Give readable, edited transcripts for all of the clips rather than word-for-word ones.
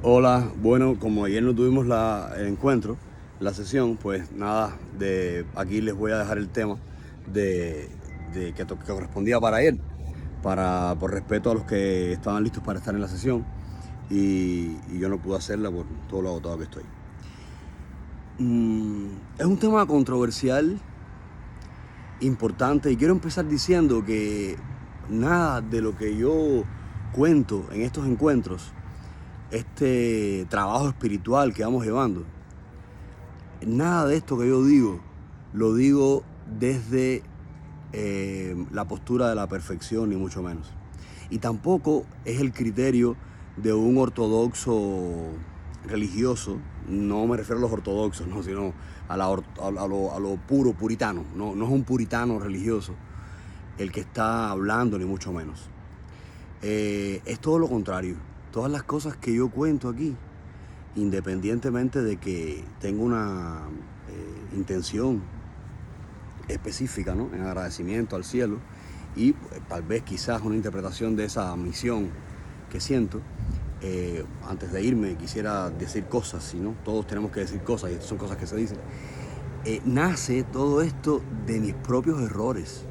Hola, bueno, como ayer no tuvimos el encuentro, la sesión, pues nada, aquí les voy a dejar el tema de, que correspondía para ayer, por respeto a los que estaban listos para estar en la sesión y yo no pude hacerla por todo lo agotado que estoy. Es un tema controversial, importante, y quiero empezar diciendo que nada de lo que yo cuento en estos encuentros, este trabajo espiritual que vamos llevando, nada de esto que yo digo, lo digo desde la postura de la perfección, ni mucho menos. Y tampoco es el criterio de un ortodoxo religioso, no me refiero a los ortodoxos, ¿no? Sino a lo puro, puritano. No es un puritano religioso el que está hablando, ni mucho menos. Es todo lo contrario. Todas las cosas que yo cuento aquí, independientemente de que tenga una intención específica, ¿no?, en agradecimiento al cielo y tal vez quizás una interpretación de esa misión que siento. Antes de irme quisiera decir cosas, si no, todos tenemos que decir cosas y estas son cosas que se dicen. Nace todo esto de mis propios errores,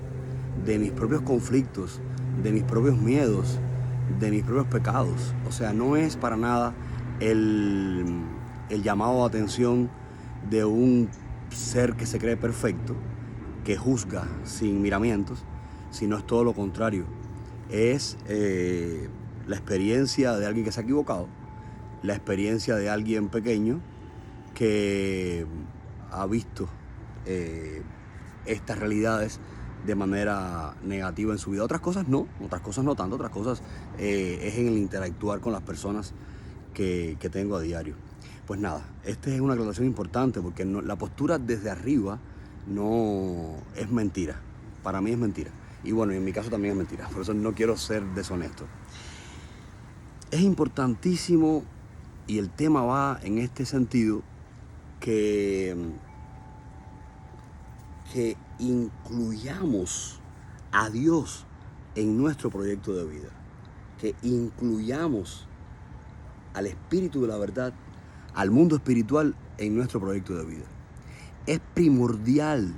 de mis propios conflictos, de mis propios miedos, de mis propios pecados. O sea, no es para nada el llamado a atención de un ser que se cree perfecto, que juzga sin miramientos, sino es todo lo contrario. Es la experiencia de alguien que se ha equivocado, la experiencia de alguien pequeño que ha visto estas realidades de manera negativa en su vida. Otras cosas no tanto, otras cosas es en el interactuar con las personas que tengo a diario. Pues nada, esta es una aclaración importante porque la postura desde arriba no es mentira. Para mí es mentira. Y bueno, en mi caso también es mentira. Por eso no quiero ser deshonesto. Es importantísimo, y el tema va en este sentido, que incluyamos a Dios en nuestro proyecto de vida. Que incluyamos al espíritu de la verdad, al mundo espiritual en nuestro proyecto de vida. Es primordial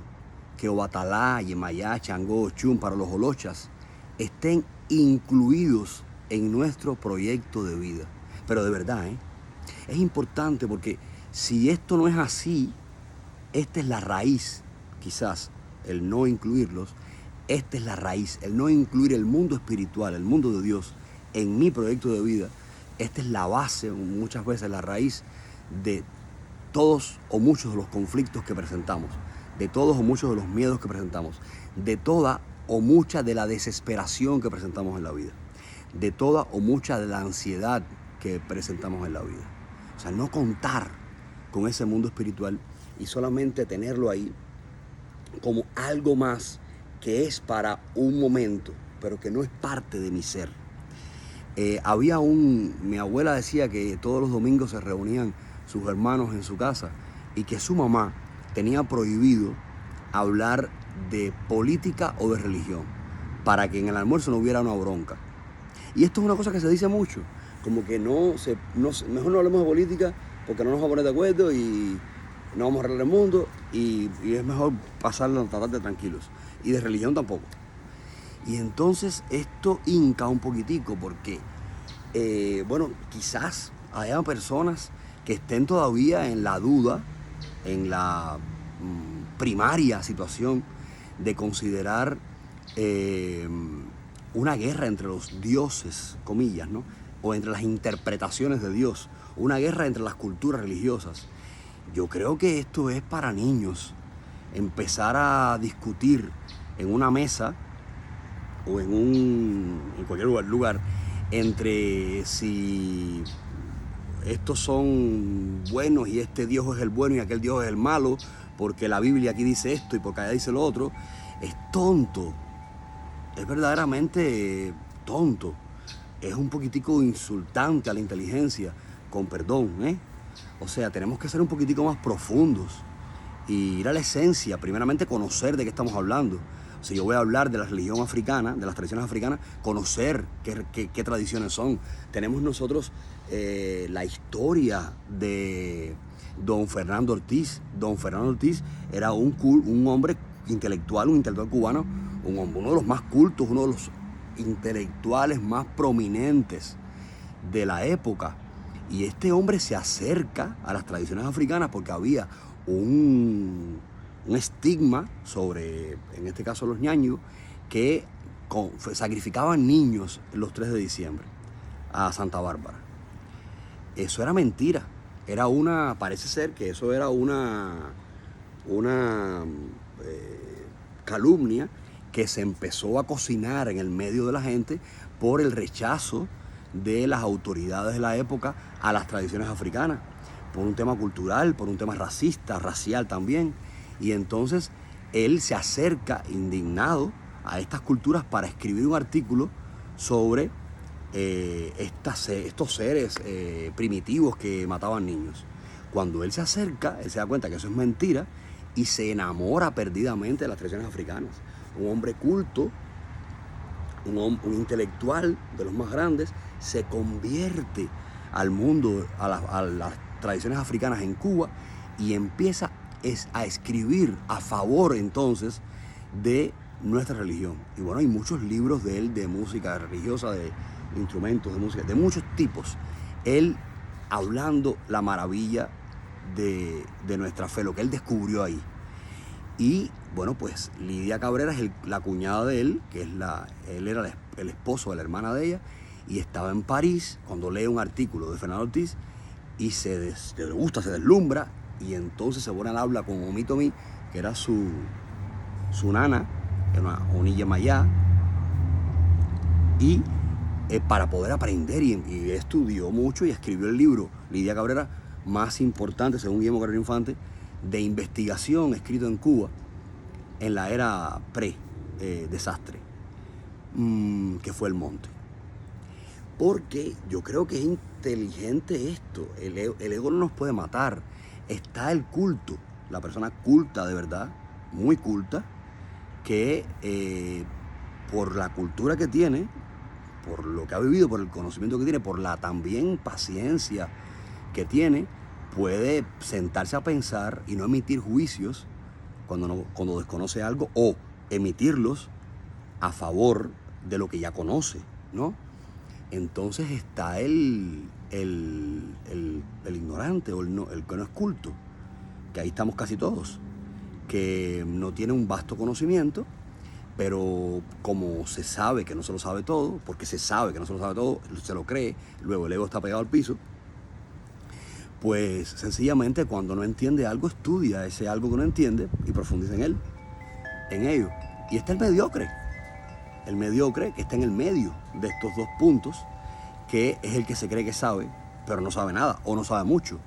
que Obatalá, Yemayá, Changó, Chum, para los Olochas estén incluidos en nuestro proyecto de vida. Pero de verdad, es importante porque si esto no es así, esta es la raíz, quizás, el no incluirlos, esta es la raíz, el no incluir el mundo espiritual, el mundo de Dios en mi proyecto de vida. Esta es la base, muchas veces la raíz de todos o muchos de los conflictos que presentamos, de todos o muchos de los miedos que presentamos, de toda o mucha de la desesperación que presentamos en la vida, de toda o mucha de la ansiedad que presentamos en la vida. O sea, no contar con ese mundo espiritual y solamente tenerlo ahí como algo más que es para un momento, pero que no es parte de mi ser. Mi abuela decía que todos los domingos se reunían sus hermanos en su casa y que su mamá tenía prohibido hablar de política o de religión para que en el almuerzo no hubiera una bronca. Y esto es una cosa que se dice mucho, como que mejor no hablemos de política porque no nos vamos a poner de acuerdo y no vamos a arreglar el mundo y es mejor pasarlo, tratar de tranquilos. Y de religión tampoco. Y entonces esto hinca un poquitico porque, bueno, quizás haya personas que estén todavía en la duda, en la primaria situación de considerar una guerra entre los dioses, comillas, ¿no?, o entre las interpretaciones de Dios, una guerra entre las culturas religiosas. Yo creo que esto es para niños. Empezar a discutir en una mesa o en cualquier lugar entre si estos son buenos y este Dios es el bueno y aquel Dios es el malo, porque la Biblia aquí dice esto y porque allá dice lo otro, es tonto. Es verdaderamente tonto. Es un poquitico insultante a la inteligencia, con perdón, O sea, tenemos que ser un poquitico más profundos y ir a la esencia, primeramente conocer de qué estamos hablando. Si yo voy a hablar de la religión africana, de las tradiciones africanas, conocer qué tradiciones son. Tenemos nosotros la historia de don Fernando Ortiz. Don Fernando Ortiz era un hombre intelectual, un intelectual cubano, uno de los más cultos, uno de los intelectuales más prominentes de la época. Y este hombre se acerca a las tradiciones africanas porque había un estigma sobre, en este caso los ñaños, que sacrificaban niños los 3 de diciembre a Santa Bárbara. Eso era mentira. Parece ser que eso era una calumnia que se empezó a cocinar en el medio de la gente por el rechazo de las autoridades de la época a las tradiciones africanas, por un tema cultural, por un tema racista, racial también. Y entonces él se acerca indignado a estas culturas para escribir un artículo sobre estos seres primitivos que mataban niños. Cuando él se acerca, él se da cuenta que eso es mentira y se enamora perdidamente de las tradiciones africanas. Un hombre culto, un intelectual de los más grandes, se convierte al mundo, a las tradiciones africanas en Cuba, y empieza a escribir a favor entonces de nuestra religión. Y bueno, hay muchos libros de él de música religiosa, de instrumentos de música, de muchos tipos. Él hablando la maravilla de nuestra fe, lo que él descubrió ahí. Y bueno, pues Lidia Cabrera es la cuñada de él, que es él era el esposo de la hermana de ella, y estaba en París cuando lee un artículo de Fernando Ortiz y se deslumbra, y entonces se pone al habla con Omi Tomí, que era su nana, que era una Onilla Mayá, y para poder aprender, y estudió mucho y escribió el libro Lidia Cabrera más importante, según Guillermo Carrero Infante, de investigación escrito en Cuba en la era pre-desastre, que fue El Monte. Porque yo creo que es inteligente esto, el ego no nos puede matar. Está el culto, la persona culta de verdad, muy culta, que por la cultura que tiene, por lo que ha vivido, por el conocimiento que tiene, por la también paciencia que tiene, puede sentarse a pensar y no emitir juicios cuando desconoce algo, o emitirlos a favor de lo que ya conoce, ¿no? Entonces está el ignorante, o el que no es culto, que ahí estamos casi todos, que no tiene un vasto conocimiento, pero como se sabe que no se lo sabe todo, porque se sabe que no se lo sabe todo, se lo cree, luego el ego está pegado al piso, pues sencillamente cuando no entiende algo, estudia ese algo que no entiende y profundiza en ello. Y está el mediocre que está en el medio de estos dos puntos, que es el que se cree que sabe, pero no sabe nada o no sabe mucho.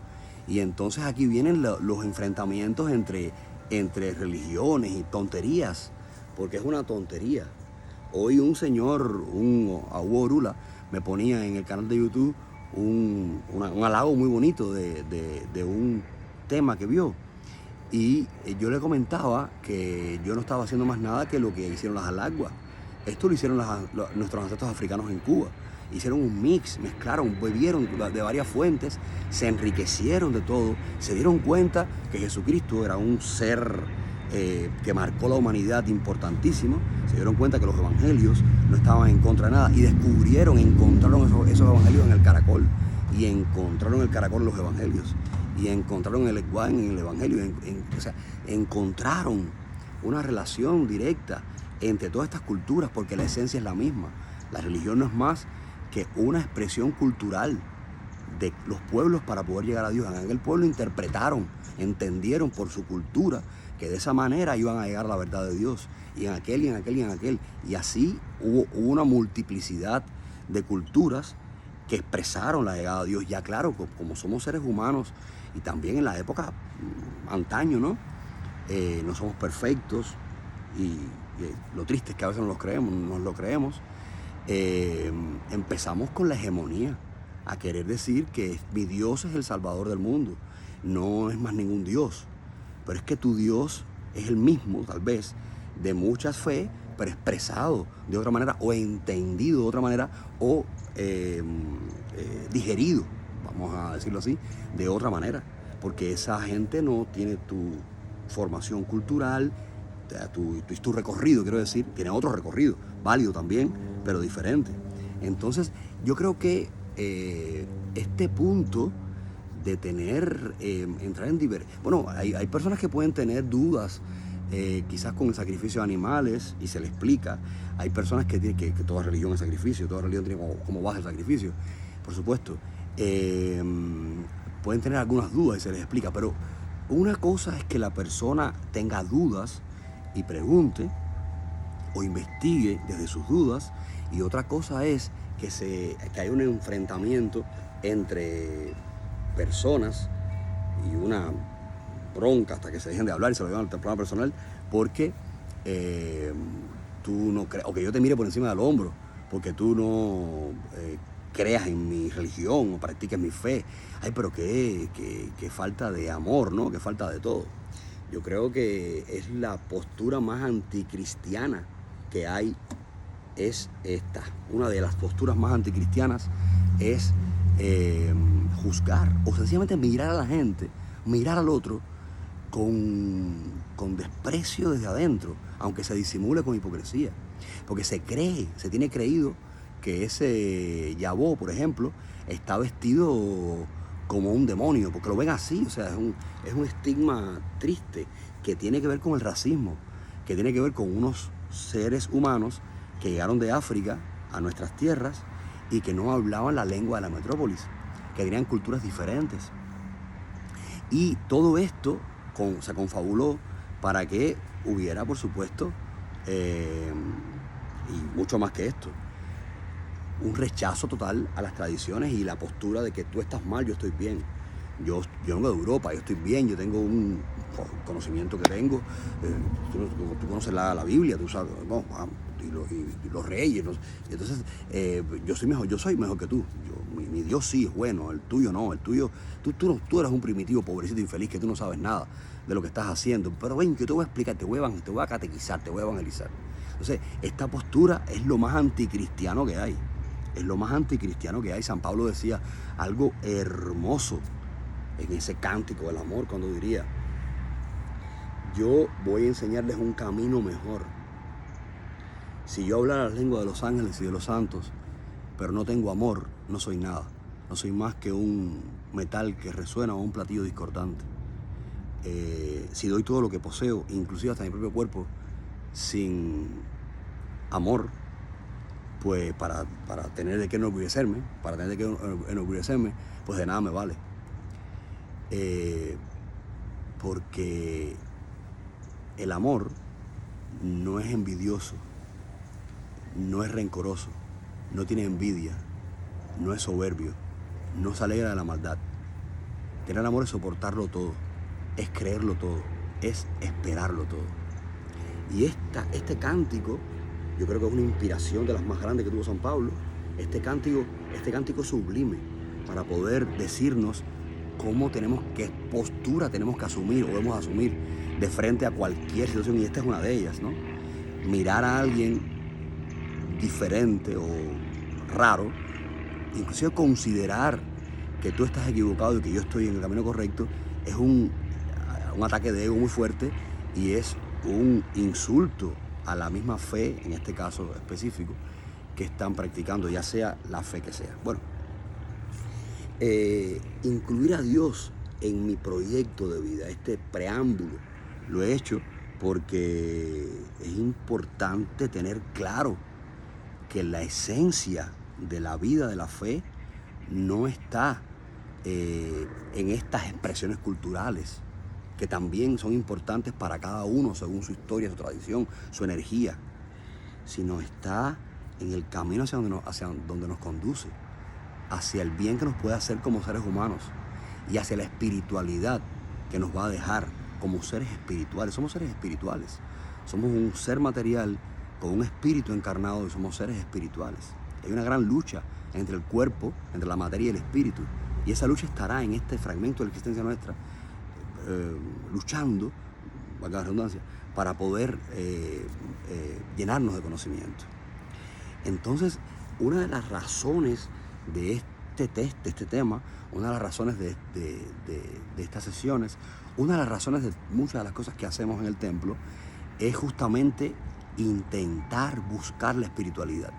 Y entonces aquí vienen los enfrentamientos entre religiones y tonterías, porque es una tontería. Hoy un señor, Abu Orula, me ponía en el canal de YouTube un halago muy bonito de un tema que vio. Y yo le comentaba que yo no estaba haciendo más nada que lo que hicieron las alaguas. Esto lo hicieron nuestros ancestros africanos en Cuba. Hicieron un mix, mezclaron, bebieron de varias fuentes, se enriquecieron de todo, se dieron cuenta que Jesucristo era un ser que marcó la humanidad importantísimo, se dieron cuenta que los evangelios no estaban en contra de nada, y encontraron esos evangelios en el caracol, y encontraron el caracol en los evangelios, y encontraron el ecuán en el evangelio, o sea, encontraron una relación directa entre todas estas culturas, porque la esencia es la misma. La religión no es más que una expresión cultural de los pueblos para poder llegar a Dios. En aquel pueblo interpretaron, entendieron por su cultura que de esa manera iban a llegar a la verdad de Dios, y en aquel, y en aquel, y en aquel. Y así hubo una multiplicidad de culturas que expresaron la llegada de Dios. Ya claro, como somos seres humanos, y también en la época antaño, ¿no? No somos perfectos, y lo triste es que a veces no nos lo creemos. Empezamos con la hegemonía, a querer decir que mi Dios es el Salvador del mundo, no es más ningún Dios. Pero es que tu Dios es el mismo, tal vez, de muchas fe, pero expresado de otra manera o entendido de otra manera o digerido, vamos a decirlo así, de otra manera, porque esa gente no tiene tu formación cultural, tu recorrido, quiero decir, tiene otro recorrido, válido también, pero diferente. Entonces, yo creo que este punto de tener, entrar en bueno, hay personas que pueden tener dudas, quizás con el sacrificio de animales, y se le explica. Hay personas que tienen que toda religión es sacrificio, toda religión tiene como base el sacrificio, por supuesto. Pueden tener algunas dudas y se les explica, pero una cosa es que la persona tenga dudas y pregunte o investigue desde sus dudas, y otra cosa es que hay un enfrentamiento entre personas y una bronca hasta que se dejen de hablar y se lo llevan al plano personal, porque tú no crees, o que yo te mire por encima del hombro, porque tú no creas en mi religión o practiques mi fe. Ay, pero qué falta de amor, ¿no? Qué falta de todo. Yo creo que es la postura más anticristiana que hay, es esta. Una de las posturas más anticristianas es juzgar o sencillamente mirar a la gente, mirar al otro con desprecio desde adentro, aunque se disimule con hipocresía, porque se tiene creído que ese Yabó, por ejemplo, está vestido como un demonio, porque lo ven así. O sea, es un estigma triste que tiene que ver con el racismo, que tiene que ver con unos seres humanos que llegaron de África a nuestras tierras y que no hablaban la lengua de la metrópolis, que tenían culturas diferentes. Y todo esto se confabuló para que hubiera, por supuesto, y mucho más que esto, un rechazo total a las tradiciones y la postura de que tú estás mal, yo estoy bien. Yo vengo de Europa, yo estoy bien, yo tengo un conocimiento que tengo. Tú conoces la Biblia, tú sabes, no, y los reyes. Entonces, yo soy mejor que tú. Mi Dios sí es bueno, el tuyo no. El tuyo, tú eres un primitivo, pobrecito, infeliz, que tú no sabes nada de lo que estás haciendo. Pero ven, yo te voy a explicar, te voy a catequizar, te voy a evangelizar. Entonces, esta postura es lo más anticristiano que hay. Es lo más anticristiano que hay. San Pablo decía algo hermoso en ese cántico del amor, cuando diría: yo voy a enseñarles un camino mejor. Si yo hablara las lenguas de los ángeles y de los santos, pero no tengo amor, no soy nada. No soy más que un metal que resuena o un platillo discordante. Si doy todo lo que poseo, inclusive hasta mi propio cuerpo, sin amor, pues para tener de qué enorgullecerme, pues de nada me vale. Porque el amor no es envidioso, no es rencoroso, no tiene envidia, no es soberbio, no se alegra de la maldad. Tener amor es soportarlo todo, es creerlo todo, es esperarlo todo. Y este cántico, yo creo que es una inspiración de las más grandes que tuvo San Pablo. Este cántico es sublime para poder decirnos qué postura tenemos que asumir o debemos asumir de frente a cualquier situación, y esta es una de ellas, ¿no? Mirar a alguien diferente o raro, inclusive considerar que tú estás equivocado y que yo estoy en el camino correcto, es un ataque de ego muy fuerte y es un insulto a la misma fe, en este caso específico, que están practicando, ya sea la fe que sea. Bueno, incluir a Dios en mi proyecto de vida, este preámbulo, lo he hecho porque es importante tener claro que la esencia de la vida de la fe no está en estas expresiones culturales, que también son importantes para cada uno según su historia, su tradición, su energía, sino está en el camino hacia donde nos conduce, hacia el bien que nos puede hacer como seres humanos y hacia la espiritualidad que nos va a dejar como seres espirituales. Somos seres espirituales, somos un ser material con un espíritu encarnado y somos seres espirituales. Hay una gran lucha entre el cuerpo, entre la materia y el espíritu, y esa lucha estará en este fragmento de la existencia nuestra, luchando valga la redundancia, para poder llenarnos de conocimiento. Entonces, una de las razones de este tema, una de las razones de estas sesiones, una de las razones de muchas de las cosas que hacemos en el templo es justamente intentar buscar la espiritualidad.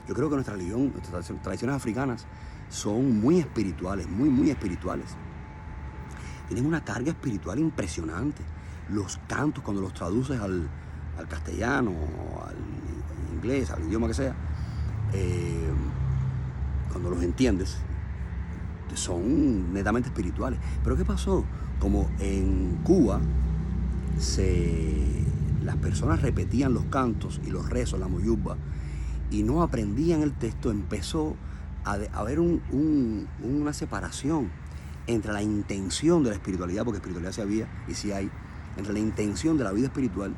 Yo creo que nuestra religión, nuestras tradiciones africanas son muy espirituales, muy espirituales. Tienen una carga espiritual impresionante. Los cantos, cuando los traduces al castellano, al inglés, al idioma que sea, cuando los entiendes, son netamente espirituales. Pero ¿qué pasó? Como en Cuba las personas repetían los cantos y los rezos, la moyubba, y no aprendían el texto, empezó a haber una separación entre la intención de la espiritualidad, porque espiritualidad sí había y sí hay, entre la intención de la vida espiritual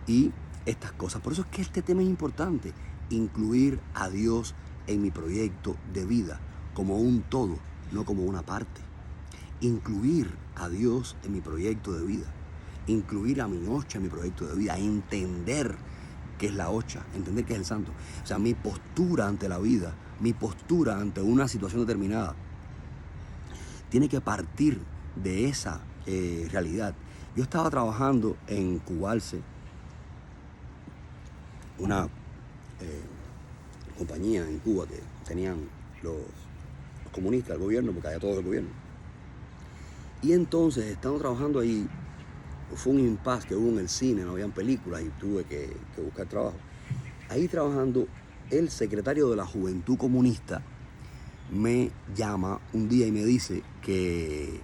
y estas cosas. Por eso es que este tema es importante, incluir a Dios en mi proyecto de vida como un todo, no como una parte. Incluir a Dios en mi proyecto de vida, incluir a mi ocha en mi proyecto de vida, entender qué es la ocha, entender qué es el santo. O sea, mi postura ante la vida, mi postura ante una situación determinada, tiene que partir de esa realidad. Yo estaba trabajando en Cubalce, una compañía en Cuba que tenían los comunistas, el gobierno, porque había todo el gobierno. Y entonces, estando trabajando ahí, fue un impasse que hubo en el cine, no habían películas y tuve que buscar trabajo. Ahí trabajando, el secretario de la Juventud Comunista me llama un día y me dice que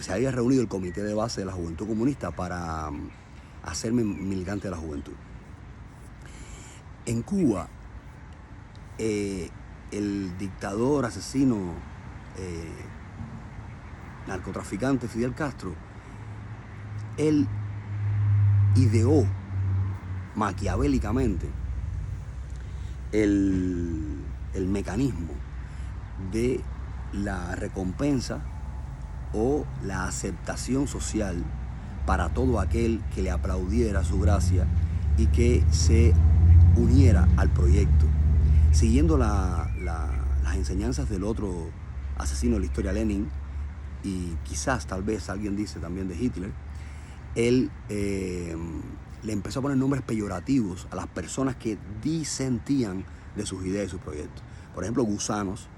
se había reunido el comité de base de la Juventud Comunista para hacerme militante de la juventud. En Cuba, el dictador, asesino, narcotraficante Fidel Castro, él ideó maquiavélicamente el mecanismo de la recompensa o la aceptación social para todo aquel que le aplaudiera su gracia y que se uniera al proyecto. Siguiendo las enseñanzas del otro asesino de la historia, Lenin, y quizás, tal vez, alguien dice también de Hitler, él le empezó a poner nombres peyorativos a las personas que disentían de sus ideas y sus proyectos. Por ejemplo, gusanos.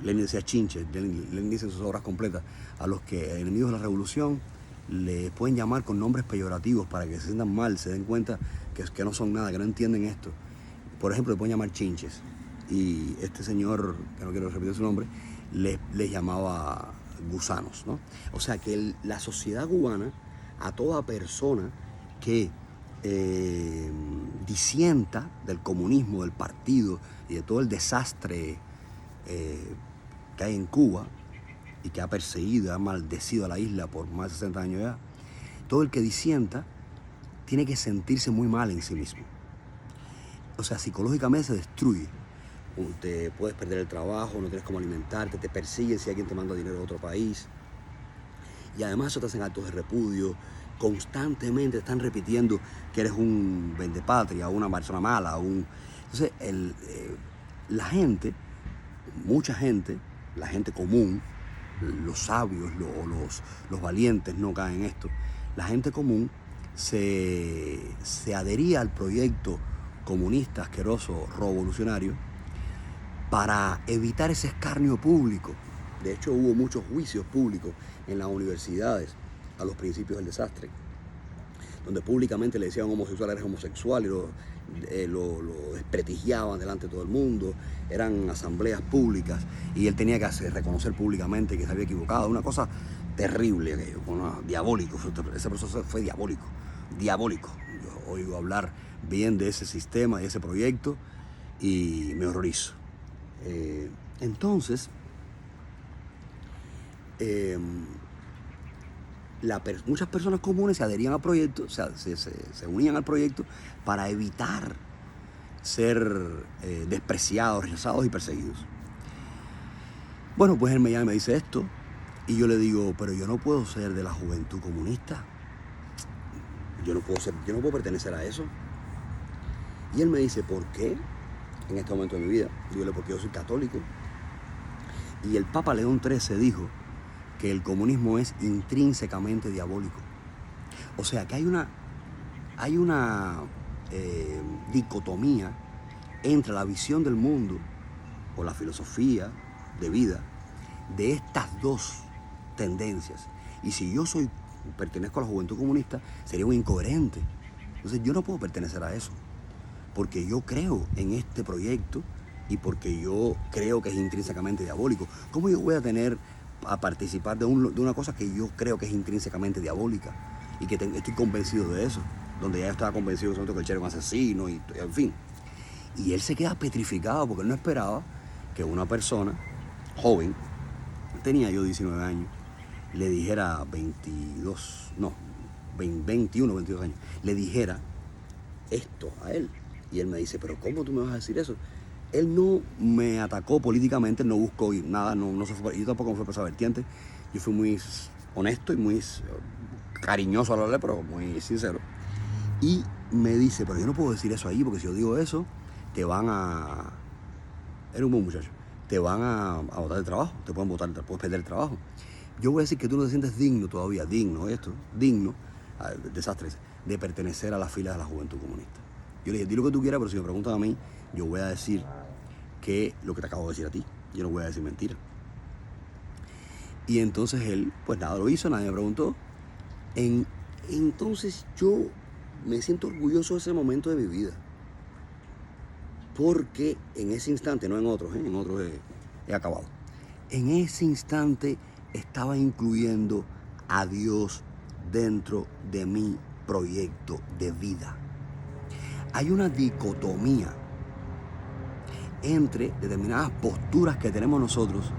Lenin decía chinches. Lenin dice en sus obras completas, a los que enemigos de la revolución le pueden llamar con nombres peyorativos para que se sientan mal, se den cuenta que no son nada, que no entienden esto. Por ejemplo, le pueden llamar chinches. Y este señor, que no quiero repetir su nombre, les llamaba gusanos, ¿no? O sea que la sociedad cubana, a toda persona que disienta del comunismo, del partido y de todo el desastre que hay en Cuba y que ha perseguido, ha maldecido a la isla por más de 60 años ya, todo el que disienta tiene que sentirse muy mal en sí mismo. O sea, psicológicamente se destruye. Te puedes perder el trabajo, no tienes cómo alimentarte, te persiguen si alguien te manda dinero a otro país. Y además eso te hacen actos de repudio, constantemente están repitiendo que eres un vendepatria, una persona mala. Entonces, la gente, mucha gente, la gente común, los sabios, los valientes no caen en esto. La gente común se adhería al proyecto comunista, asqueroso, revolucionario, para evitar ese escarnio público. De hecho, hubo muchos juicios públicos en las universidades a los principios del desastre, donde públicamente le decían homosexual, eres homosexual, y lo desprestigiaban delante de todo el mundo. Eran asambleas públicas y él tenía que reconocer públicamente que se había equivocado. Una cosa terrible, diabólico. Ese proceso fue diabólico. Yo oigo hablar bien de ese sistema, de ese proyecto, y me horrorizo. Entonces, muchas personas comunes se adherían al proyecto, o sea, se unían al proyecto para evitar ser despreciados, rechazados y perseguidos. Bueno, pues él me llama y me dice esto, y yo le digo, pero yo no puedo ser de la juventud comunista. yo no puedo pertenecer a eso. Y él me dice, ¿por qué? En este momento de mi vida, dígale, porque yo soy católico. Y el Papa León XIII dijo que el comunismo es intrínsecamente diabólico. O sea, que hay una dicotomía entre la visión del mundo o la filosofía de vida de estas dos tendencias. Y si yo pertenezco a la juventud comunista, sería un incoherente. Entonces yo no puedo pertenecer a eso, porque yo creo en este proyecto y porque yo creo que es intrínsecamente diabólico. ¿Cómo yo voy a participar de una cosa que yo creo que es intrínsecamente diabólica y que estoy convencido de eso? Donde ya estaba convencido que el Che era un asesino y en fin. Y él se queda petrificado porque él no esperaba que una persona joven, tenía yo 19 años, le dijera 21, 22 años, le dijera esto a él. Y él me dice, pero ¿cómo tú me vas a decir eso? Él no me atacó políticamente, no buscó nada, no se fue, yo tampoco me fui por esa vertiente. Yo fui muy honesto y muy cariñoso a hablarle, pero muy sincero. Y me dice, pero yo no puedo decir eso ahí, porque si yo digo eso, te van a... Era un buen muchacho. Te van a botar del trabajo, te pueden botar, puedes perder el trabajo. Yo voy a decir que tú no te sientes digno todavía, digno, desastres, de pertenecer a las filas de la juventud comunista. Yo le dije, di lo que tú quieras, pero si me preguntan a mí, yo voy a decir que lo que te acabo de decir a ti, yo no voy a decir mentira. Y entonces él, pues nada, lo hizo, nadie me preguntó. Entonces yo me siento orgulloso de ese momento de mi vida. Porque en ese instante, no en otros, en otros he acabado. En ese instante estaba incluyendo a Dios dentro de mi proyecto de vida. Hay una dicotomía entre determinadas posturas que tenemos nosotros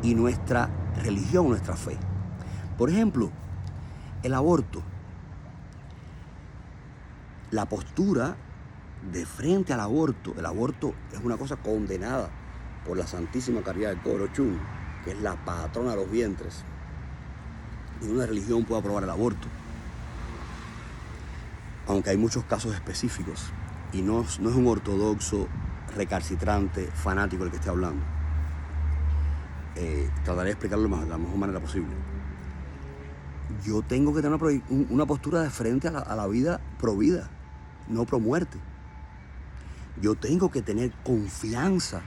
y nuestra religión, nuestra fe. Por ejemplo, el aborto. La postura de frente al aborto, el aborto es una cosa condenada por la Santísima Caridad del Cobro Chun, que es la patrona de los vientres. Ninguna religión puede aprobar el aborto, aunque hay muchos casos específicos, y no es un ortodoxo recalcitrante, fanático el que esté hablando. Trataré de explicarlo de la mejor manera posible. Yo tengo que tener una postura de frente a la vida pro vida, no pro muerte. Yo tengo que tener confianza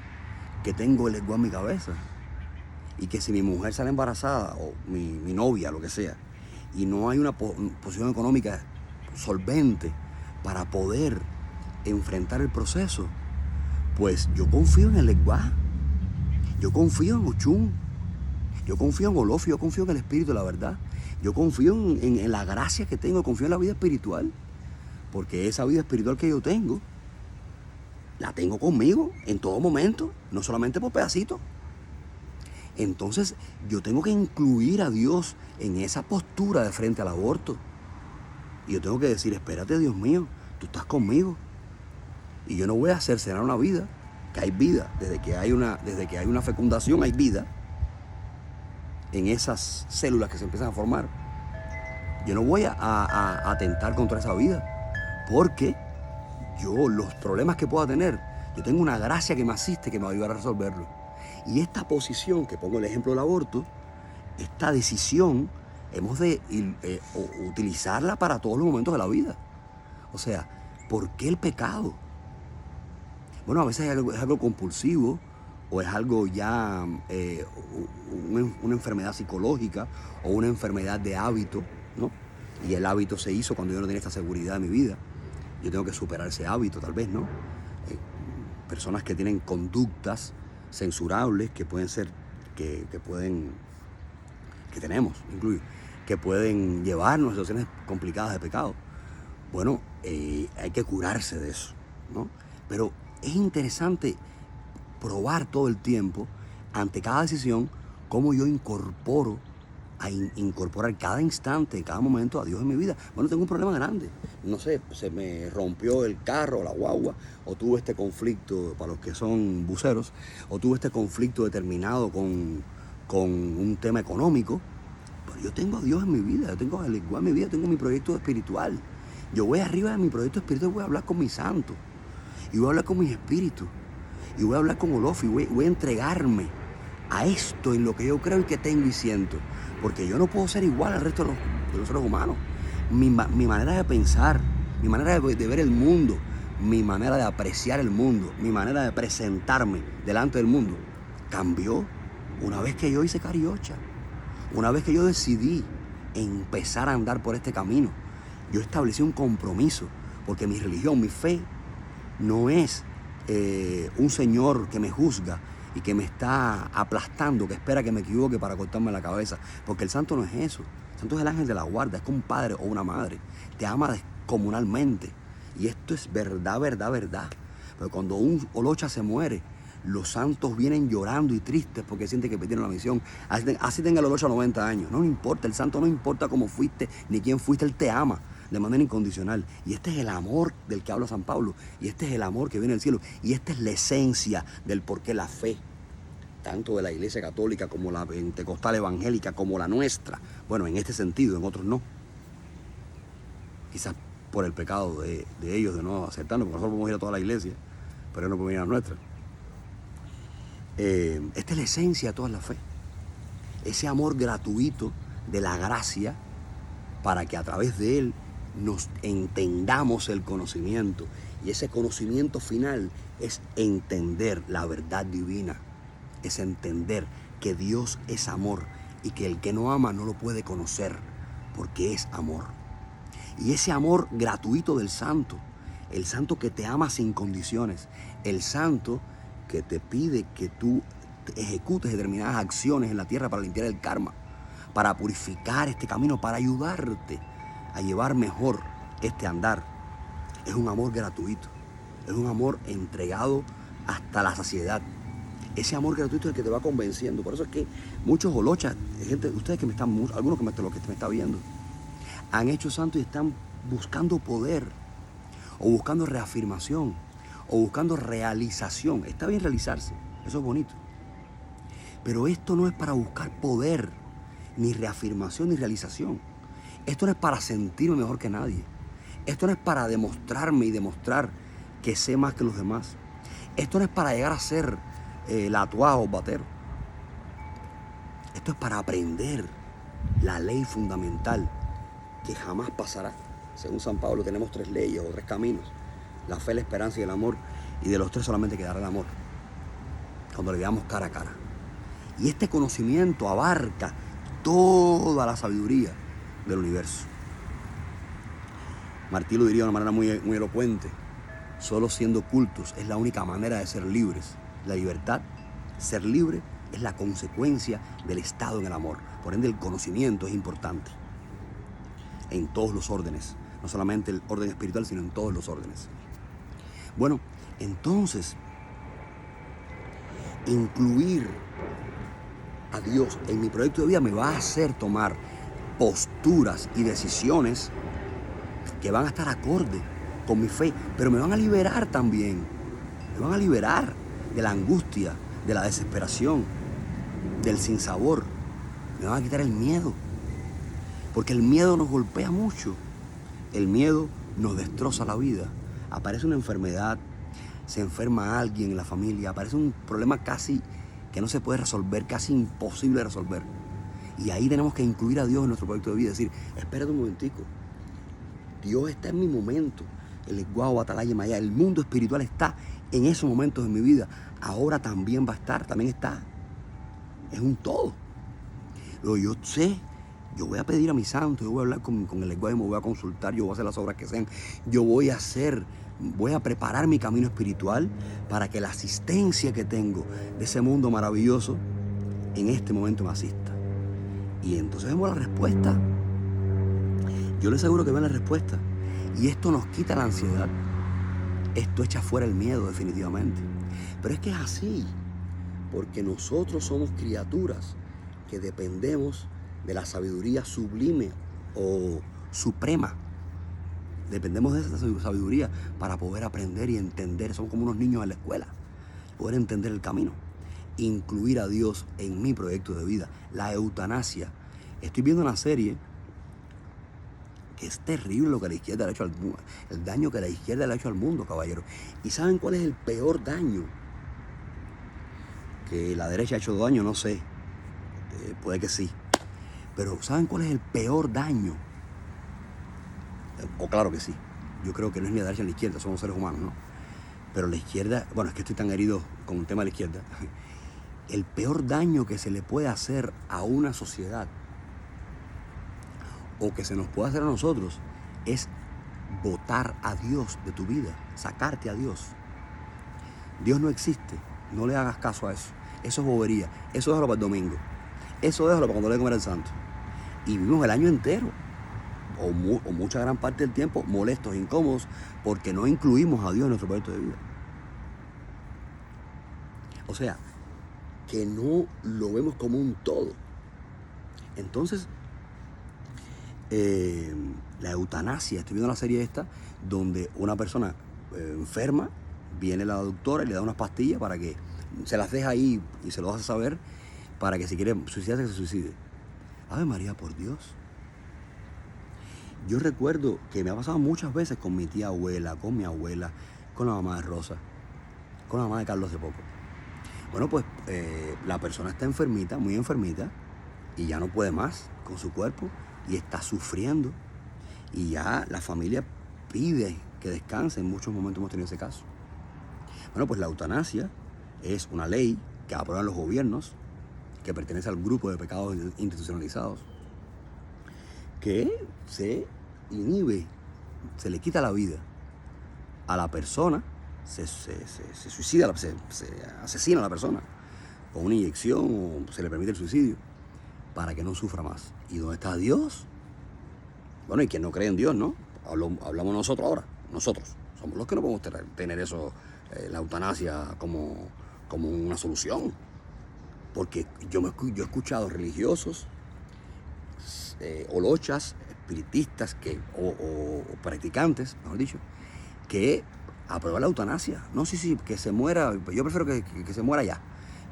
que tengo el ego en mi cabeza. Y que si mi mujer sale embarazada, o mi novia, lo que sea, y no hay una posición económica solvente para poder enfrentar el proceso, pues yo confío en el lenguaje, yo confío en Ochun, yo confío en Olof, yo confío en el Espíritu de la verdad, yo confío en la gracia que tengo, confío en la vida espiritual, porque esa vida espiritual que yo tengo, la tengo conmigo en todo momento, no solamente por pedacitos. Entonces yo tengo que incluir a Dios en esa postura de frente al aborto. Y yo tengo que decir, espérate, Dios mío, tú estás conmigo. Y yo no voy a cercenar una vida, que hay vida, desde que hay una fecundación hay vida en esas células que se empiezan a formar. Yo no voy a atentar contra esa vida, porque los problemas que pueda tener, yo tengo una gracia que me asiste, que me va a ayudar a resolverlo. Y esta posición, que pongo el ejemplo del aborto, esta decisión, hemos de utilizarla para todos los momentos de la vida. O sea, ¿por qué el pecado? Bueno, a veces es algo compulsivo, o es algo ya, una enfermedad psicológica, o una enfermedad de hábito, ¿no? Y el hábito se hizo cuando yo no tenía esta seguridad en mi vida. Yo tengo que superar ese hábito, tal vez, ¿no? Personas que tienen conductas censurables, que pueden ser, que tenemos, incluso, que pueden llevarnos a situaciones complicadas de pecado. Bueno, hay que curarse de eso, ¿no? Pero es interesante probar todo el tiempo, ante cada decisión, cómo yo incorporar cada instante, cada momento a Dios en mi vida. Bueno, tengo un problema grande. No sé, se me rompió el carro, la guagua, o tuve este conflicto, para los que son buceros, o tuve este conflicto determinado con un tema económico. Pero yo tengo a Dios en mi vida, yo tengo a Dios en mi vida, tengo mi proyecto espiritual. Yo voy arriba de mi proyecto espiritual, voy a hablar con mis santos. Y voy a hablar con mis espíritus. Y voy a hablar con Olof. Y voy a entregarme a esto en lo que yo creo y que tengo y siento. Porque yo no puedo ser igual al resto de los seres humanos. Mi manera de pensar, mi manera de ver el mundo, mi manera de apreciar el mundo, mi manera de presentarme delante del mundo, cambió una vez que yo hice Cariocha. Una vez que yo decidí empezar a andar por este camino. Yo establecí un compromiso, porque mi religión, mi fe, no es un señor que me juzga y que me está aplastando, que espera que me equivoque para cortarme la cabeza. Porque el santo no es eso. El santo es el ángel de la guarda, es como un padre o una madre. Te ama descomunalmente. Y esto es verdad, verdad, verdad. Pero cuando un Olocha se muere, los santos vienen llorando y tristes porque sienten que perdieron la misión. Así tenga el Olocha 90 años. No le importa, el santo no importa cómo fuiste ni quién fuiste, él te ama de manera incondicional. Y este es el amor del que habla San Pablo. Y este es el amor que viene del cielo. Y esta es la esencia del por qué la fe, tanto de la Iglesia Católica como la Pentecostal Evangélica, como la nuestra. Bueno, en este sentido, en otros no. Quizás por el pecado de ellos de no aceptarlo, porque nosotros podemos ir a toda la iglesia, pero ellos no pueden ir a la nuestra. Esta es la esencia de toda la fe. Ese amor gratuito de la gracia para que a través de él nos entendamos el conocimiento. Y ese conocimiento final es entender la verdad divina. Es entender que Dios es amor y que el que no ama no lo puede conocer porque es amor. Y ese amor gratuito del santo, el santo que te ama sin condiciones, el santo que te pide que tú ejecutes determinadas acciones en la tierra para limpiar el karma, para purificar este camino, para ayudarte a llevar mejor este andar. Es un amor gratuito, es un amor entregado hasta la saciedad. Ese amor gratuito es el que te va convenciendo. Por eso es que muchos Olochas, gente, ustedes que me están, algunos que lo que me está viendo, han hecho santos y están buscando poder, o buscando reafirmación, o buscando realización. Está bien realizarse, eso es bonito. Pero esto no es para buscar poder, ni reafirmación, ni realización. Esto no es para sentirme mejor que nadie. Esto no es para demostrarme y demostrar que sé más que los demás. Esto no es para llegar a ser la Atuá o Batero. Esto es para aprender la ley fundamental que jamás pasará. Según San Pablo tenemos 3 leyes o 3 caminos: la fe, la esperanza y el amor. Y de los 3 solamente quedará el amor, cuando le veamos cara a cara. Y este conocimiento abarca toda la sabiduría del universo. Martí lo diría de una manera muy, muy elocuente: solo siendo cultos es la única manera de ser libres. La libertad, ser libre, es la consecuencia del estado en el amor. Por ende, el conocimiento es importante en todos los órdenes, no solamente el orden espiritual, sino en todos los órdenes. Bueno, entonces, incluir a Dios en mi proyecto de vida me va a hacer tomar posturas y decisiones que van a estar acorde con mi fe, pero me van a liberar también. Me van a liberar de la angustia, de la desesperación, del sinsabor. Me van a quitar el miedo, porque el miedo nos golpea mucho. El miedo nos destroza la vida. Aparece una enfermedad, se enferma alguien en la familia, aparece un problema casi que no se puede resolver, casi imposible de resolver. Y ahí tenemos que incluir a Dios en nuestro proyecto de vida. Decir, espérate un momentico, Dios está en mi momento. El Eguao, Batalaya, Maya, el mundo espiritual está en esos momentos de mi vida. Ahora también va a estar, también está. Es un todo. Luego yo sé, yo voy a pedir a mi santo, yo voy a hablar con el Eguao, me voy a consultar, yo voy a hacer las obras que sean. Yo voy a preparar mi camino espiritual para que la asistencia que tengo de ese mundo maravilloso en este momento me asista. Y entonces vemos la respuesta. Yo les aseguro que ven la respuesta. Y esto nos quita la ansiedad. Esto echa fuera el miedo definitivamente. Pero es que es así, porque nosotros somos criaturas que dependemos de la sabiduría sublime o suprema. Dependemos de esa sabiduría para poder aprender y entender. Somos como unos niños en la escuela. Poder entender el camino. Incluir a Dios en mi proyecto de vida. La eutanasia. Estoy viendo una serie Es terrible lo que la izquierda le ha hecho al mundo, el daño que la izquierda le ha hecho al mundo, caballero. ¿Y saben cuál es el peor daño? Que la derecha ha hecho daño, no sé. Puede que sí. Pero ¿saben cuál es el peor daño? O claro que sí. Yo creo que no es ni la derecha ni la izquierda, somos seres humanos, ¿no? Pero la izquierda, bueno, es que estoy tan herido con el tema de la izquierda. El peor daño que se le puede hacer a una sociedad o que se nos puede hacer a nosotros es botar a Dios de tu vida, sacarte a Dios. Dios no existe, no le hagas caso a eso. Eso es bobería, eso déjalo para el domingo, eso déjalo para cuando le dé comer al santo. Y vivimos el año entero, o mucha gran parte del tiempo, molestos, incómodos, porque no incluimos a Dios en nuestro proyecto de vida. O sea, que no lo vemos como un todo. Entonces, la eutanasia, estoy viendo la serie esta, donde una persona enferma, viene la doctora y le da unas pastillas para que se las deja ahí y se lo hace saber, para que si quiere suicidarse, que se suicide. Ave María, por Dios. Yo recuerdo que me ha pasado muchas veces con mi tía abuela, con mi abuela, con la mamá de Rosa, con la mamá de Carlos de poco. Bueno, pues la persona está enfermita, muy enfermita, y ya no puede más con su cuerpo y está sufriendo. Y ya la familia pide que descanse. En muchos momentos hemos tenido ese caso. Bueno, pues la eutanasia es una ley que aprueban los gobiernos, que pertenece al grupo de pecados institucionalizados, que se inhibe, se le quita la vida a la persona, se suicida, se asesina a la persona con una inyección o se le permite el suicidio para que no sufra más. ¿Y dónde está Dios? Bueno, y quien no cree en Dios, ¿no? Hablamos nosotros ahora, nosotros. Somos los que no podemos tener eso, la eutanasia como una solución. Porque yo he escuchado religiosos, olochas, espiritistas o practicantes, mejor dicho, que aprueban la eutanasia. No, sí, que se muera. Yo prefiero que se muera ya.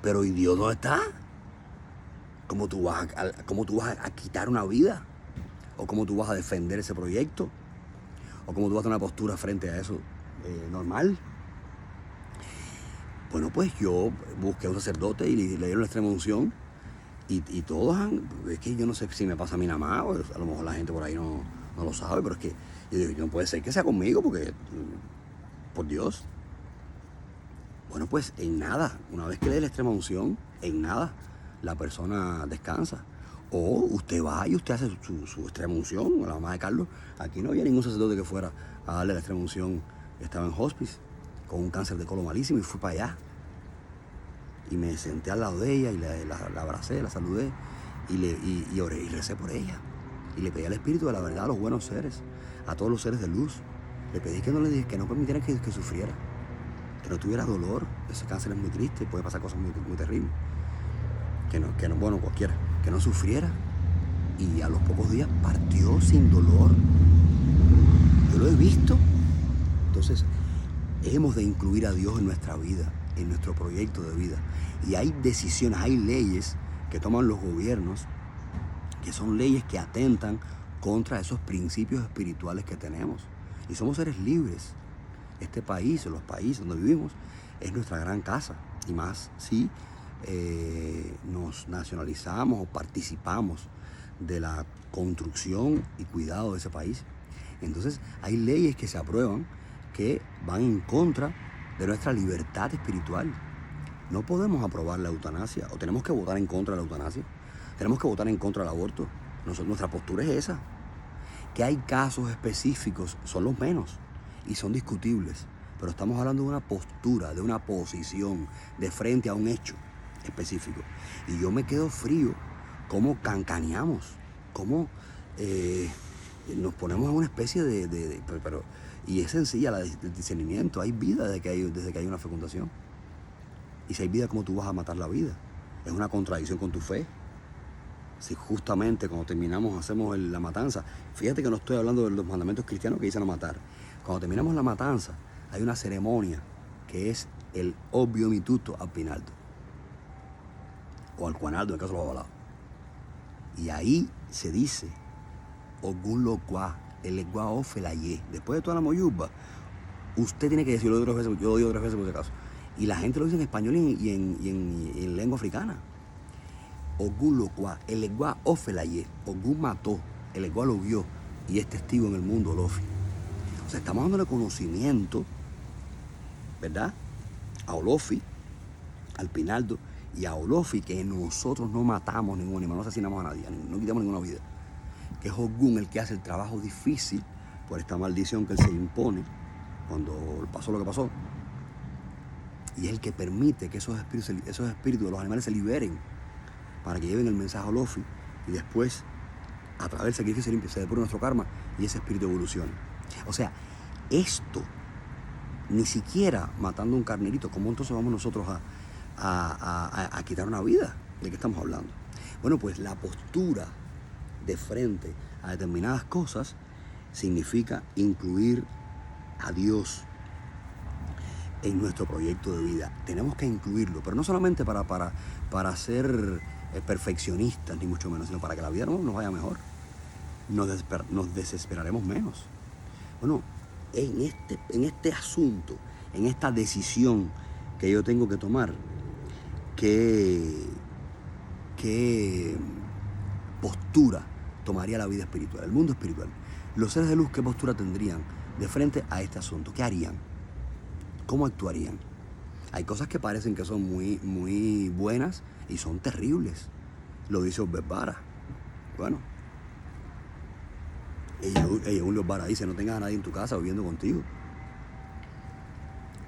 Pero ¿y Dios dónde está? ¿Cómo tú vas a quitar una vida? ¿O cómo tú vas a defender ese proyecto? ¿O cómo tú vas a tener una postura frente a eso normal? Bueno, pues yo busqué a un sacerdote y le dieron la extrema unción. Y todos es que yo no sé si me pasa a mí nada más, o a lo mejor la gente por ahí no lo sabe, pero es que yo digo, no puede ser que sea conmigo, porque, por Dios. Bueno, pues en nada, una vez que le dé la extrema unción, en nada, la persona descansa. O usted va y usted hace su extrema unción, la mamá de Carlos. Aquí no había ningún sacerdote que fuera a darle la extrema unción. Estaba en hospice con un cáncer de colon malísimo y fui para allá. Y me senté al lado de ella y la abracé, la saludé y oré y recé por ella. Y le pedí al Espíritu de la verdad, a los buenos seres, a todos los seres de luz. Le pedí que no permitieran que sufriera, que no tuviera dolor. Ese cáncer es muy triste, puede pasar cosas muy, muy terribles. Bueno, cualquiera, que no sufriera. Y a los pocos días partió sin dolor. Yo lo he visto. Entonces, hemos de incluir a Dios en nuestra vida, en nuestro proyecto de vida. Y hay decisiones, hay leyes que toman los gobiernos, que son leyes que atentan contra esos principios espirituales que tenemos. Y somos seres libres. Este país, o los países donde vivimos, es nuestra gran casa. Y más si nos nacionalizamos o participamos de la construcción y cuidado de ese país. Entonces hay leyes que se aprueban que van en contra de nuestra libertad espiritual. No podemos aprobar la eutanasia, o tenemos que votar en contra de la eutanasia, tenemos que votar en contra del aborto. Nuestra postura es esa. Que hay casos específicos, son los menos y son discutibles, pero estamos hablando de una postura, de una posición de frente a un hecho específico. Y yo me quedo frío cómo cancaneamos, cómo nos ponemos en una especie pero y es sencilla el discernimiento. Hay vida desde que hay una fecundación. Y si hay vida, ¿cómo tú vas a matar la vida? Es una contradicción con tu fe. Si justamente cuando terminamos hacemos la matanza, fíjate que no estoy hablando de los mandamientos cristianos que dicen a matar. Cuando terminamos la matanza, hay una ceremonia que es el obvio mituto al pinaldo, o al cuanaldo en el caso de los avalados. Y ahí se dice, Ogun lo cuá, el lenguaje felayé. Después de toda la moyuba, usted tiene que decirlo 2 veces, yo lo digo 3 veces por si acaso. Y la gente lo dice en español y en lengua africana. Ogún lo cual, el lenguaje felayé. Ogún mató, el lenguaje lo vio y es testigo en el mundo, Olofi. O sea, estamos dándole conocimiento, ¿verdad? A Olofi, al Pinaldo y a Olofi, que nosotros no matamos ningún animal, no asesinamos a nadie, no quitamos ninguna vida. Que es Ogún el que hace el trabajo difícil por esta maldición que él se impone cuando pasó lo que pasó. Y es el que permite que esos espíritus de los animales se liberen para que lleven el mensaje a Olofi y después, a través del sacrificio limpio, se depure nuestro karma y ese espíritu evolucione. O sea, esto, ni siquiera matando un carnerito, ¿cómo entonces vamos nosotros a quitar una vida? ¿De qué estamos hablando? Bueno, pues la postura de frente a determinadas cosas significa incluir a Dios en nuestro proyecto de vida. Tenemos que incluirlo, pero no solamente para ser perfeccionistas, ni mucho menos, sino para que la vida nos vaya mejor. Nos desesperaremos menos. Bueno, en este asunto, en esta decisión que yo tengo que tomar, ¿qué postura tomaría la vida espiritual, el mundo espiritual? Los seres de luz, ¿qué postura tendrían de frente a este asunto? ¿Qué harían? ¿Cómo actuarían? Hay cosas que parecen que son muy, muy buenas y son terribles. Lo dice Obbara. Bueno, un Obbara dice, no tengas a nadie en tu casa viviendo contigo.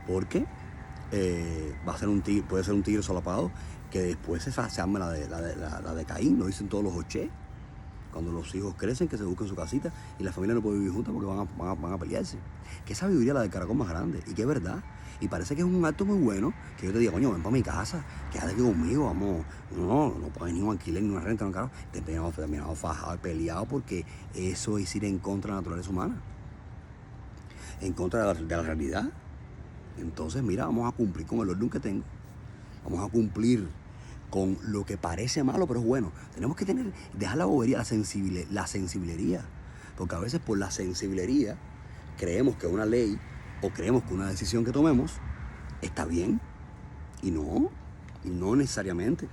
Porque va a ser puede ser un tigre solapado que después se arme la de Caín, lo dicen todos los oché. Cuando los hijos crecen, que se busquen su casita y la familia no puede vivir juntas porque van a pelearse. Qué sabiduría la del caracol más grande, y qué verdad. Y parece que es un acto muy bueno que yo te diga, coño, ven para mi casa, quédate aquí conmigo, vamos. No puedes ni un alquiler, ni una renta, ni un carro. Terminamos fajados, peleados, porque eso es ir en contra de la naturaleza humana, en contra de la realidad. Entonces, mira, vamos a cumplir con el orden que tengo. Vamos a cumplir con lo que parece malo, pero es bueno. Tenemos que dejar la bobería, la sensibilería. Porque a veces por la sensibilería creemos que una ley o creemos que una decisión que tomemos está bien. Y no necesariamente.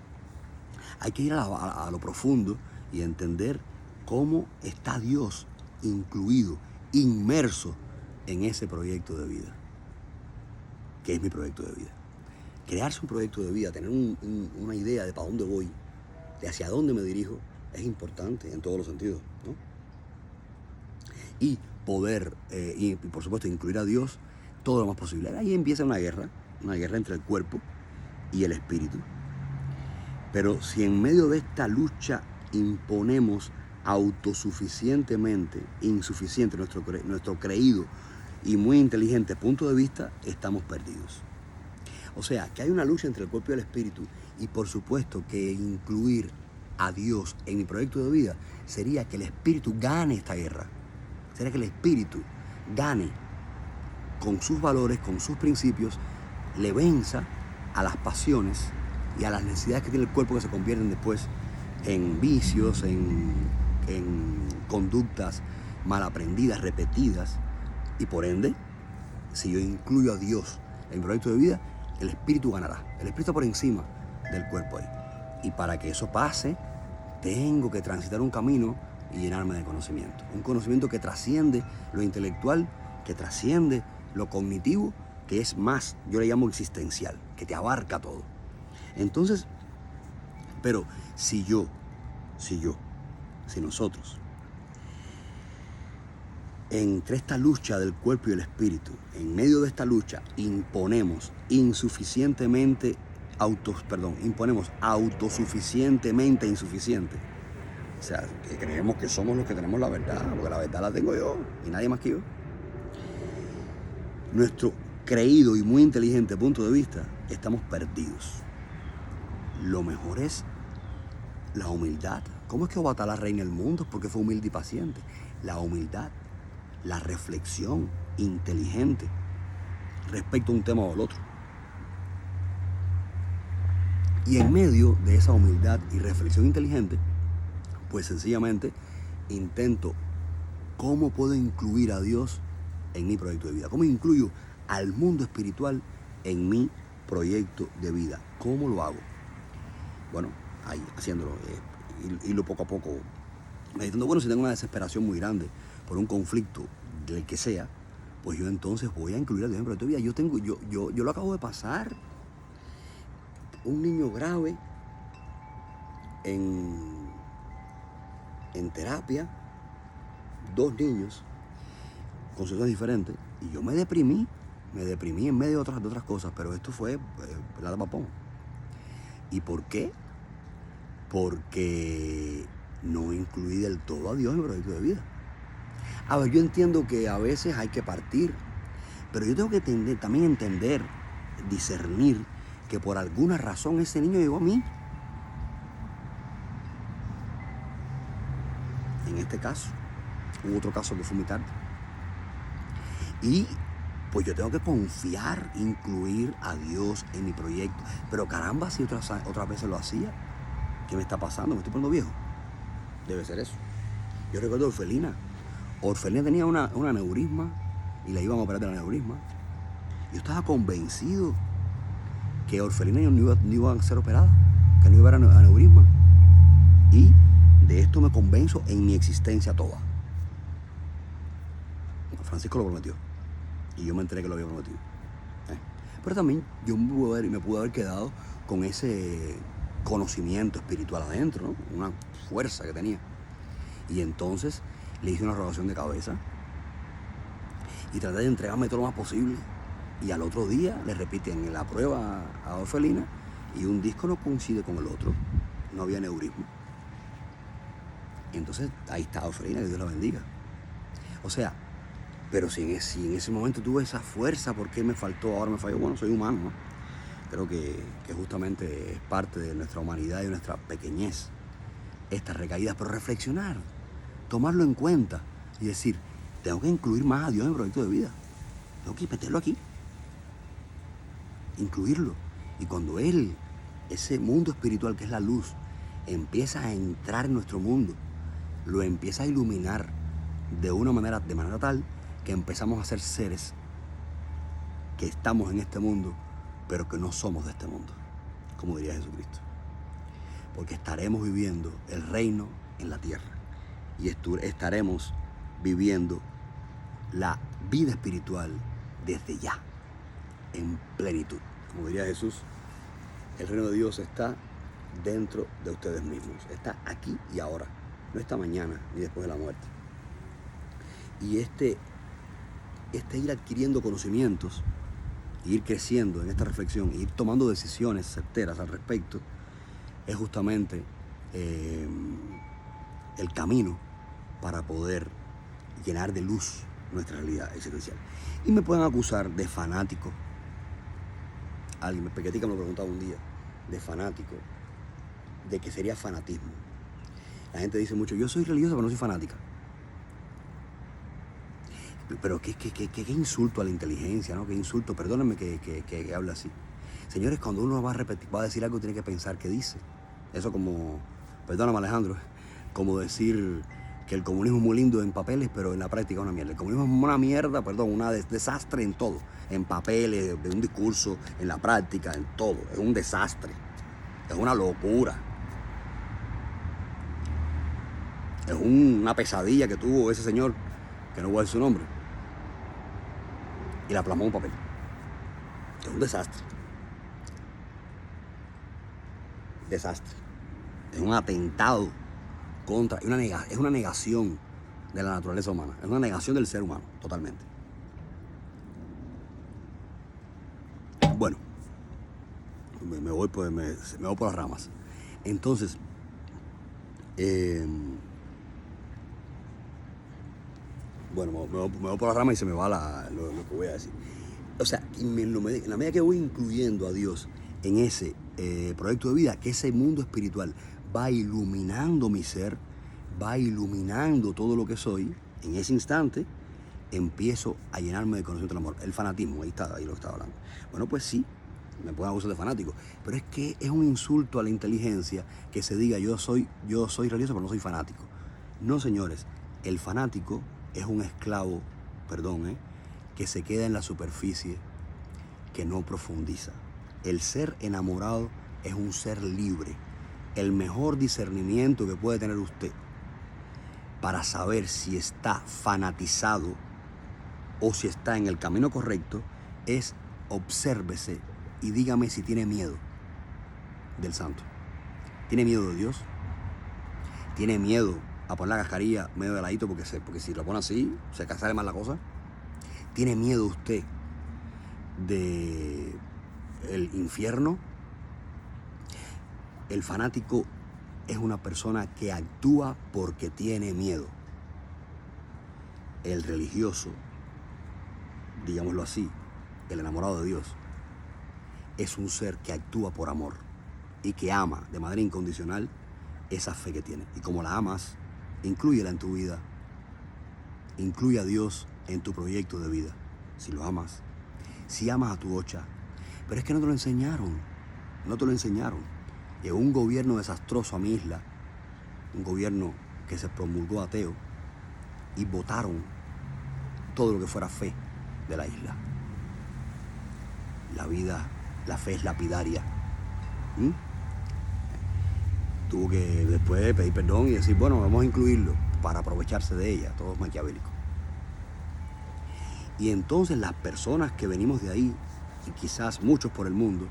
Hay que ir a lo profundo y entender cómo está Dios incluido, inmerso en ese proyecto de vida, que es mi proyecto de vida. Crearse un proyecto de vida, tener una idea de para dónde voy, de hacia dónde me dirijo, es importante en todos los sentidos, ¿no? Y poder, y por supuesto, incluir a Dios todo lo más posible. Ahí empieza una guerra entre el cuerpo y el espíritu. Pero si en medio de esta lucha imponemos autosuficientemente, insuficiente nuestro creído y muy inteligente punto de vista, estamos perdidos. O sea, que hay una lucha entre el cuerpo y el espíritu, y por supuesto que incluir a Dios en mi proyecto de vida sería que el espíritu gane esta guerra. Sería que el espíritu gane con sus valores, con sus principios, le venza a las pasiones y a las necesidades que tiene el cuerpo, que se convierten después en vicios, en conductas mal aprendidas, repetidas. Y por ende, si yo incluyo a Dios en mi proyecto de vida, el espíritu ganará. El espíritu está por encima del cuerpo ahí. Y para que eso pase, tengo que transitar un camino y llenarme de conocimiento. Un conocimiento que trasciende lo intelectual, que trasciende lo cognitivo, que es más, yo le llamo existencial, que te abarca todo. Entonces, pero si nosotros, entre esta lucha del cuerpo y el espíritu, en medio de esta lucha, imponemos autosuficientemente insuficiente. O sea, que creemos que somos los que tenemos la verdad, porque la verdad la tengo yo y nadie más que yo. Nuestro creído y muy inteligente punto de vista, estamos perdidos. Lo mejor es la humildad. ¿Cómo es que Obatalá reina el mundo? Porque fue humilde y paciente. La humildad, la reflexión inteligente respecto a un tema o al otro. Y en medio de esa humildad y reflexión inteligente, pues sencillamente intento ¿Cómo puedo incluir a Dios en mi proyecto de vida? ¿Cómo incluyo al mundo espiritual en mi proyecto de vida? ¿Cómo lo hago? Bueno, ahí, haciéndolo, irlo poco a poco, meditando. Bueno, si tengo una desesperación muy grande por un conflicto del que sea, pues yo entonces voy a incluir a Dios en mi proyecto de vida. Yo lo acabo de pasar, un niño grave en terapia, 2 niños con situaciones diferentes, y yo me deprimí en medio de otras cosas, pero esto fue la tapapón. ¿Y por qué? Porque no incluí del todo a Dios en mi proyecto de vida. A ver, yo entiendo que a veces hay que partir, pero yo tengo que también entender, discernir, que por alguna razón ese niño llegó a mí. En este caso, hubo otro caso que fue muy tarde. Y pues yo tengo que confiar, incluir a Dios en mi proyecto. Pero caramba, si otras veces lo hacía, ¿qué me está pasando? ¿Me estoy poniendo viejo? Debe ser eso. Yo recuerdo a Orfelina. Orfelina tenía una aneurisma y la iban a operar del aneurisma. Yo estaba convencido que Orfelina no iba a ser operada, que no iba a haber aneurisma. Y de esto me convenzo en mi existencia toda. Francisco lo prometió. Y yo me enteré que lo había prometido. Pero también yo me pude haber quedado con ese conocimiento espiritual adentro, ¿no? Una fuerza que tenía. Y entonces le hice una rogación de cabeza y traté de entregarme todo lo más posible. Y al otro día le repiten la prueba a Orfelina y un disco no coincide con el otro. No había aneurisma. Entonces ahí está Orfelina, que Dios la bendiga. O sea, pero si en ese momento tuve esa fuerza, ¿por qué me faltó? Ahora me falló. Bueno, soy humano, ¿no? Creo que justamente es parte de nuestra humanidad y de nuestra pequeñez estas recaídas, pero reflexionar, tomarlo en cuenta y decir, tengo que incluir más a Dios en el proyecto de vida. Tengo que meterlo aquí, incluirlo. Y cuando Él, ese mundo espiritual que es la luz, empieza a entrar en nuestro mundo, lo empieza a iluminar de manera tal que empezamos a ser seres que estamos en este mundo, pero que no somos de este mundo, como diría Jesucristo. Porque estaremos viviendo el reino en la tierra y estaremos viviendo la vida espiritual desde ya, en plenitud. Como diría Jesús, el reino de Dios está dentro de ustedes mismos, está aquí y ahora, no está mañana ni después de la muerte. Y este ir adquiriendo conocimientos, ir creciendo en esta reflexión, ir tomando decisiones certeras al respecto, es justamente el camino para poder llenar de luz nuestra realidad existencial. Y me pueden acusar de fanático. Alguien, Pequetica me lo preguntaba un día, de fanático, de que sería fanatismo. La gente dice mucho, yo soy religiosa pero no soy fanática. Pero qué insulto a la inteligencia, ¿no? Qué insulto, perdónenme que hable así. Señores, cuando uno va a decir algo, tiene que pensar qué dice. Eso como, perdóname Alejandro, como decir que el comunismo es muy lindo en papeles, pero en la práctica es una mierda. El comunismo es una mierda, un desastre en todo. En papeles, en un discurso, en la práctica, en todo. Es un desastre. Es una locura. Es una pesadilla que tuvo ese señor, que no voy a decir su nombre, y la plasmó en un papel. Es un desastre. Desastre. Es un atentado contra, es una negación de la naturaleza humana, es una negación del ser humano, totalmente. Bueno, me voy por las ramas. Entonces, bueno, me voy por las ramas y se me va lo que voy a decir. O sea, en la medida que voy incluyendo a Dios en ese proyecto de vida, que ese mundo espiritual va iluminando mi ser, va iluminando todo lo que soy, en ese instante empiezo a llenarme de conocimiento del amor. El fanatismo, ahí lo estaba hablando. Bueno, pues sí, me pueden acusar de fanático, pero es que es un insulto a la inteligencia que se diga yo soy religioso pero no soy fanático. No, señores, el fanático es un esclavo, que se queda en la superficie, que no profundiza. El ser enamorado es un ser libre. El mejor discernimiento que puede tener usted para saber si está fanatizado o si está en el camino correcto es obsérvese y dígame si tiene miedo del santo. ¿Tiene miedo de Dios? ¿Tiene miedo a poner la cascarilla medio de ladito porque si lo pone así se sale mal la cosa? ¿Tiene miedo usted de el infierno? El fanático es una persona que actúa porque tiene miedo. El religioso, digámoslo así, el enamorado de Dios, es un ser que actúa por amor y que ama de manera incondicional esa fe que tiene. Y como la amas, inclúyela en tu vida. Incluye a Dios en tu proyecto de vida. Si lo amas, si amas a tu ocha. Pero es que no te lo enseñaron. No te lo enseñaron. Llegó un gobierno desastroso a mi isla, un gobierno que se promulgó ateo, y votaron todo lo que fuera fe de la isla. La vida, la fe es lapidaria. Tuvo que después pedir perdón y decir, bueno, vamos a incluirlo para aprovecharse de ella. Todo es maquiavélico. Y entonces las personas que venimos de ahí, y quizás muchos por el mundo,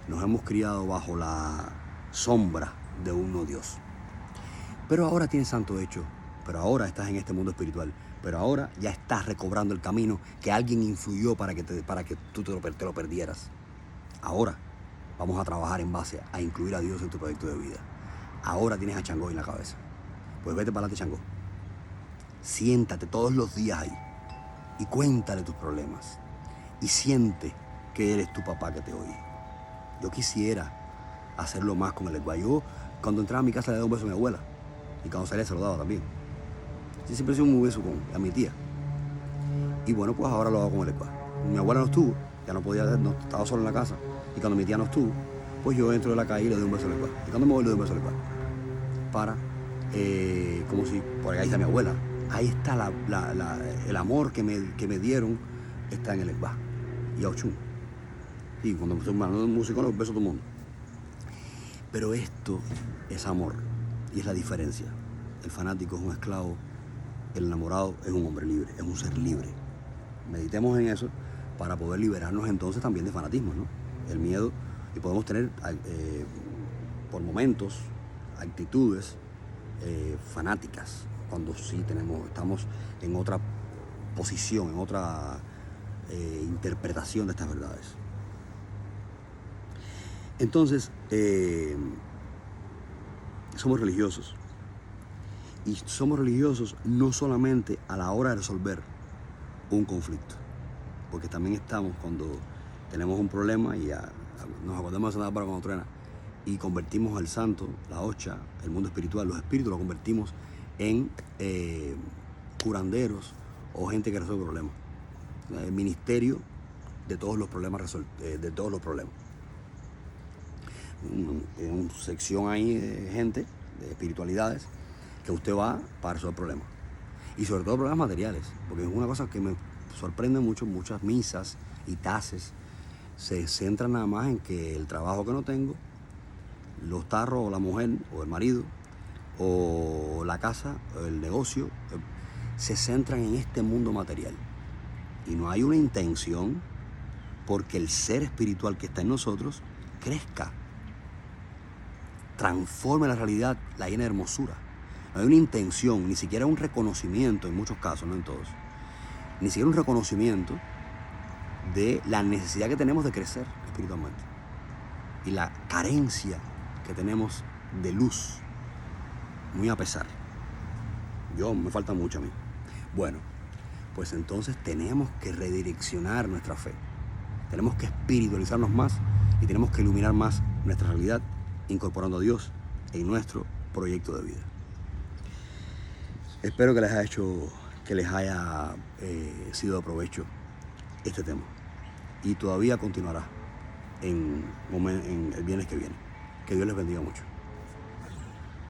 nos hemos criado bajo la sombra de un no Dios. Pero ahora tienes santo hecho, pero ahora estás en este mundo espiritual, pero ahora ya estás recobrando el camino que alguien influyó para que tú te lo perdieras. Ahora vamos a trabajar en base a incluir a Dios en tu proyecto de vida. Ahora tienes a Changó en la cabeza. Pues vete para adelante, Changó. Siéntate todos los días ahí y cuéntale tus problemas. Y siente que eres tu papá que te oye. Yo quisiera hacerlo más con el Ecuador. Yo, cuando entraba a mi casa, le daba un beso a mi abuela. Y cuando salía, se lo daba también. Sí, siempre he sido muy beso a mi tía. Y bueno, pues ahora lo hago con el Ecuador. Mi abuela no estuvo, ya no podía, no, estaba solo en la casa. Y cuando mi tía no estuvo, pues yo entro de la calle y le doy un beso al Ecuador. Y cuando me voy, le doy un beso al Ecuador. Para, como si, por ahí está mi abuela. Ahí está el amor que me dieron, está en el Ecuador. Y a Ochun. Y cuando estoy hablando de música, los beso a todo el mundo. Pero esto es amor. Y es la diferencia. El fanático es un esclavo. El enamorado es un hombre libre. Es un ser libre. Meditemos en eso para poder liberarnos entonces también de fanatismo, ¿no? El miedo. Y podemos tener por momentos actitudes fanáticas. Cuando sí estamos en otra posición, en otra interpretación de estas verdades. Entonces, somos religiosos. Y somos religiosos no solamente a la hora de resolver un conflicto, porque también estamos cuando tenemos un problema y nos acordamos de Santa Bárbara cuando truena y convertimos al santo, la ocha, el mundo espiritual, los espíritus, lo convertimos en curanderos o gente que resuelve problemas. El ministerio de todos los problemas, de todos los problemas. Una sección ahí de gente, de espiritualidades, que usted va para resolver problemas. Y sobre todo problemas materiales, porque es una cosa que me sorprende mucho. Muchas misas y taces se centran nada más en que el trabajo que no tengo, los tarros o la mujer o el marido o la casa o el negocio, se centran en este mundo material. Y no hay una intención porque el ser espiritual que está en nosotros crezca, transforme la realidad, la llene de hermosura. No hay una intención, ni siquiera un reconocimiento en muchos casos, no en todos, ni siquiera un reconocimiento de la necesidad que tenemos de crecer espiritualmente y la carencia que tenemos de luz, muy a pesar. Me falta mucho a mí. Bueno, pues entonces tenemos que redireccionar nuestra fe. Tenemos que espiritualizarnos más y tenemos que iluminar más nuestra realidad, incorporando a Dios en nuestro proyecto de vida. Espero que les haya sido de provecho este tema. Y todavía continuará en el viernes que viene. Que Dios les bendiga mucho.